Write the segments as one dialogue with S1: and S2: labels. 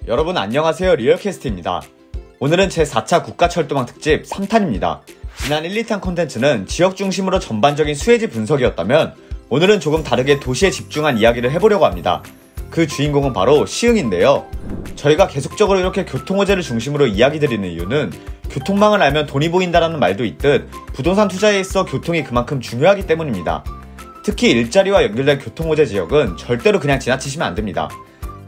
S1: 여러분 안녕하세요. 리얼캐스트입니다. 오늘은 제4차 국가철도망 특집 3탄입니다. 지난 1, 2탄 콘텐츠는 지역 중심으로 전반적인 수혜지 분석이었다면 오늘은 조금 다르게 도시에 집중한 이야기를 해보려고 합니다. 그 주인공은 바로 시흥인데요. 저희가 계속적으로 이렇게 교통호재를 중심으로 이야기 드리는 이유는 교통망을 알면 돈이 보인다라는 말도 있듯 부동산 투자에 있어 교통이 그만큼 중요하기 때문입니다. 특히 일자리와 연결된 교통호재 지역은 절대로 그냥 지나치시면 안됩니다.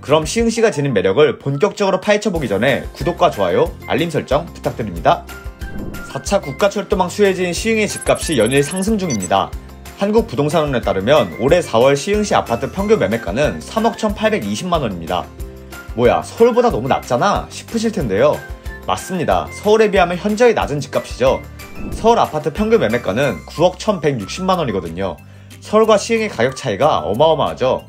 S1: 그럼 시흥시가 지닌 매력을 본격적으로 파헤쳐보기 전에 구독과 좋아요, 알림 설정 부탁드립니다. 4차 국가철도망 수혜지인 시흥의 집값이 연일 상승 중입니다. 한국부동산원에 따르면 올해 4월 시흥시 아파트 평균 매매가는 3억 1,820만원입니다. 뭐야, 서울보다 너무 낮잖아 싶으실 텐데요. 맞습니다. 서울에 비하면 현저히 낮은 집값이죠. 서울 아파트 평균 매매가는 9억 1,160만원이거든요. 서울과 시흥의 가격 차이가 어마어마하죠.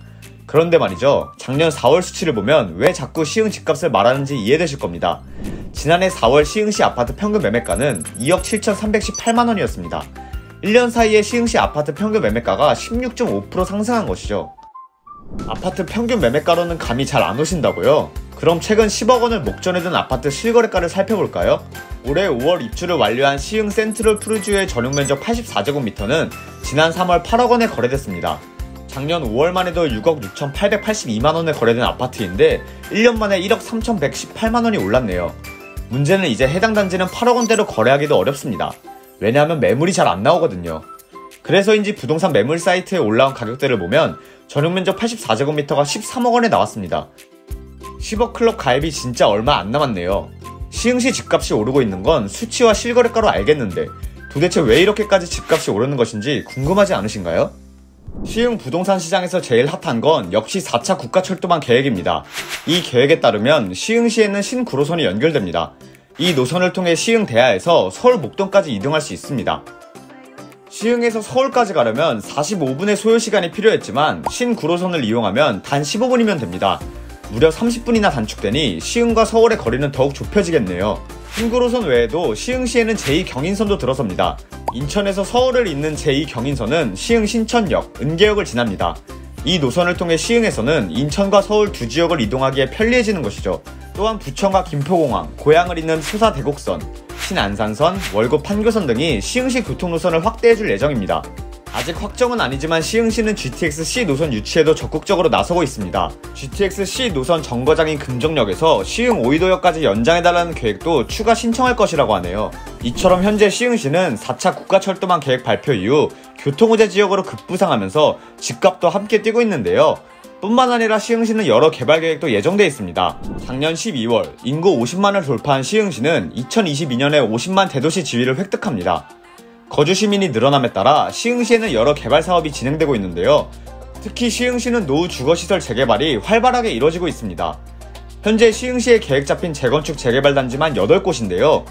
S1: 그런데 말이죠, 작년 4월 수치를 보면 왜 자꾸 시흥 집값을 말하는지 이해되실 겁니다. 지난해 4월 시흥시 아파트 평균 매매가는 2억 7,318만원이었습니다. 1년 사이에 시흥시 아파트 평균 매매가가 16.5% 상승한 것이죠. 아파트 평균 매매가로는 감이 잘 안 오신다고요? 그럼 최근 10억 원을 목전에 둔 아파트 실거래가를 살펴볼까요? 올해 5월 입주를 완료한 시흥 센트럴 푸르주의 전용면적 84제곱미터는 지난 3월 8억 원에 거래됐습니다. 작년 5월만 해도 6억 6,882만원에 거래된 아파트인데 1년 만에 1억 3,118만원이 올랐네요. 문제는 이제 해당 단지는 8억 원대로 거래하기도 어렵습니다. 왜냐하면 매물이 잘 안 나오거든요. 그래서인지 부동산 매물 사이트에 올라온 가격대를 보면 전용면적 84제곱미터가 13억 원에 나왔습니다. 10억 클럽 가입이 진짜 얼마 안 남았네요. 시흥시 집값이 오르고 있는 건 수치와 실거래가로 알겠는데 도대체 왜 이렇게까지 집값이 오르는 것인지 궁금하지 않으신가요? 시흥 부동산 시장에서 제일 핫한 건 역시 4차 국가철도망 계획입니다. 이 계획에 따르면 시흥시에는 신구로선이 연결됩니다. 이 노선을 통해 시흥대하에서 서울 목동까지 이동할 수 있습니다. 시흥에서 서울까지 가려면 45분의 소요시간이 필요했지만 신구로선을 이용하면 단 15분이면 됩니다. 무려 30분이나 단축되니 시흥과 서울의 거리는 더욱 좁혀지겠네요. 신구로선 외에도 시흥시에는 제2경인선도 들어섭니다. 인천에서 서울을 잇는 제2경인선은 시흥 신천역, 은계역을 지납니다. 이 노선을 통해 시흥에서는 인천과 서울 두 지역을 이동하기에 편리해지는 것이죠. 또한 부천과 김포공항, 고양을 잇는 수사대곡선, 신안산선, 월곶 판교선 등이 시흥시 교통노선을 확대해줄 예정입니다. 아직 확정은 아니지만 시흥시는 GTX-C 노선 유치에도 적극적으로 나서고 있습니다. GTX-C 노선 정거장인 금정역에서 시흥 오이도역까지 연장해달라는 계획도 추가 신청할 것이라고 하네요. 이처럼 현재 시흥시는 4차 국가철도망 계획 발표 이후 교통호재 지역으로 급부상하면서 집값도 함께 뛰고 있는데요. 뿐만 아니라 시흥시는 여러 개발 계획도 예정돼 있습니다. 작년 12월 인구 50만을 돌파한 시흥시는 2022년에 50만 대도시 지위를 획득합니다. 거주 시민이 늘어남에 따라 시흥시에는 여러 개발 사업이 진행되고 있는데요. 특히 시흥시는 노후 주거시설 재개발이 활발하게 이뤄지고 있습니다. 현재 시흥시에 계획 잡힌 재건축 재개발 단지만 8곳인데요.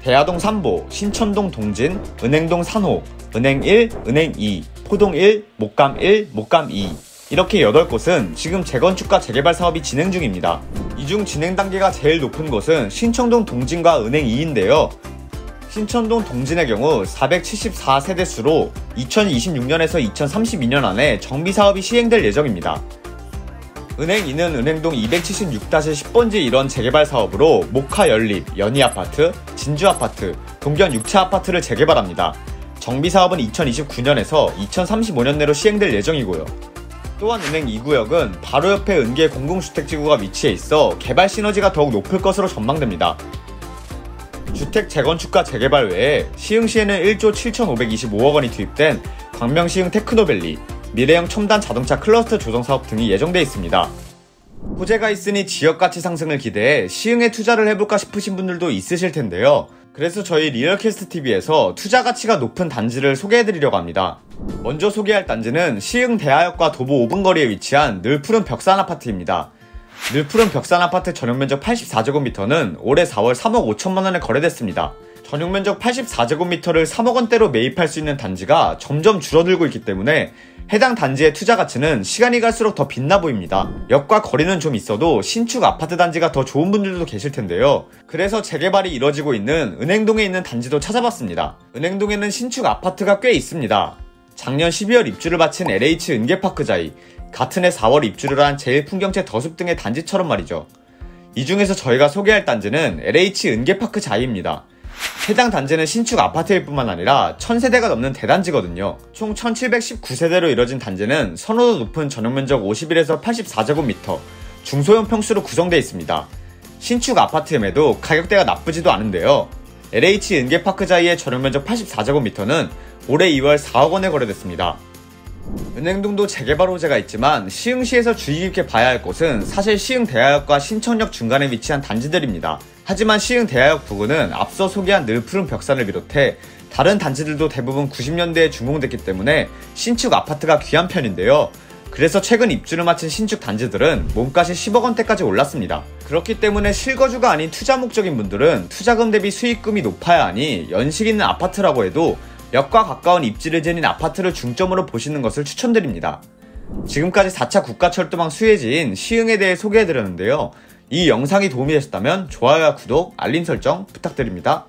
S1: 대하동 3보, 신천동 동진, 은행동 산호, 은행 1, 은행 2, 포동 1, 목감 1, 목감 2 이렇게 8곳은 지금 재건축과 재개발 사업이 진행 중입니다. 이 중 진행 단계가 제일 높은 곳은 신천동 동진과 은행 2인데요. 신천동 동진의 경우 474세대 수로 2026년에서 2032년 안에 정비사업이 시행될 예정입니다. 은행 2는 은행동 276-10번지 일원 재개발 사업으로 모카 연립, 연희아파트, 진주아파트, 동경 6차 아파트를 재개발합니다. 정비사업은 2029년에서 2035년 내로 시행될 예정이고요. 또한 은행 2구역은 바로 옆에 은계 공공주택지구가 위치해 있어 개발 시너지가 더욱 높을 것으로 전망됩니다. 주택 재건축과 재개발 외에 시흥시에는 1조 7,525억 원이 투입된 광명시흥 테크노밸리, 미래형 첨단 자동차 클러스터 조성 사업 등이 예정돼 있습니다. 호재가 있으니 지역가치 상승을 기대해 시흥에 투자를 해볼까 싶으신 분들도 있으실 텐데요. 그래서 저희 리얼캐스트TV에서 투자 가치가 높은 단지를 소개해드리려고 합니다. 먼저 소개할 단지는 시흥 대하역과 도보 5분 거리에 위치한 늘푸른 벽산 아파트입니다. 늘푸른 벽산 아파트 전용면적 84제곱미터는 올해 4월 3억 5천만원에 거래됐습니다. 전용면적 84제곱미터를 3억 원대로 매입할 수 있는 단지가 점점 줄어들고 있기 때문에 해당 단지의 투자 가치는 시간이 갈수록 더 빛나 보입니다. 역과 거리는 좀 있어도 신축 아파트 단지가 더 좋은 분들도 계실 텐데요. 그래서 재개발이 이뤄지고 있는 은행동에 있는 단지도 찾아봤습니다. 은행동에는 신축 아파트가 꽤 있습니다. 작년 12월 입주를 마친 LH 은계파크자이, 같은 해 4월 입주를 한 제일풍경채 더숲 등의 단지처럼 말이죠. 이 중에서 저희가 소개할 단지는 LH 은계파크 자이입니다. 해당 단지는 신축 아파트일 뿐만 아니라 1000세대가 넘는 대단지거든요. 총 1719세대로 이뤄진 단지는 선호도 높은 전용면적 51에서 84제곱미터, 중소형 평수로 구성되어 있습니다. 신축 아파트임에도 가격대가 나쁘지도 않은데요. LH 은계파크자이의 전용면적 84제곱미터는 올해 2월 4억원에 거래됐습니다. 은행동도 재개발 호재가 있지만 시흥시에서 주의 깊게 봐야 할 곳은 사실 시흥대하역과 신천역 중간에 위치한 단지들입니다. 하지만 시흥대하역 부근은 앞서 소개한 늘푸른 벽산을 비롯해 다른 단지들도 대부분 90년대에 준공됐기 때문에 신축 아파트가 귀한 편인데요. 그래서 최근 입주를 마친 신축 단지들은 몸값이 10억원대까지 올랐습니다. 그렇기 때문에 실거주가 아닌 투자 목적인 분들은 투자금 대비 수익금이 높아야 하니 연식 있는 아파트라고 해도 역과 가까운 입지를 지닌 아파트를 중점으로 보시는 것을 추천드립니다. 지금까지 4차 국가철도망 수혜지인 시흥에 대해 소개해드렸는데요. 이 영상이 도움이 되셨다면 좋아요와 구독, 알림 설정 부탁드립니다.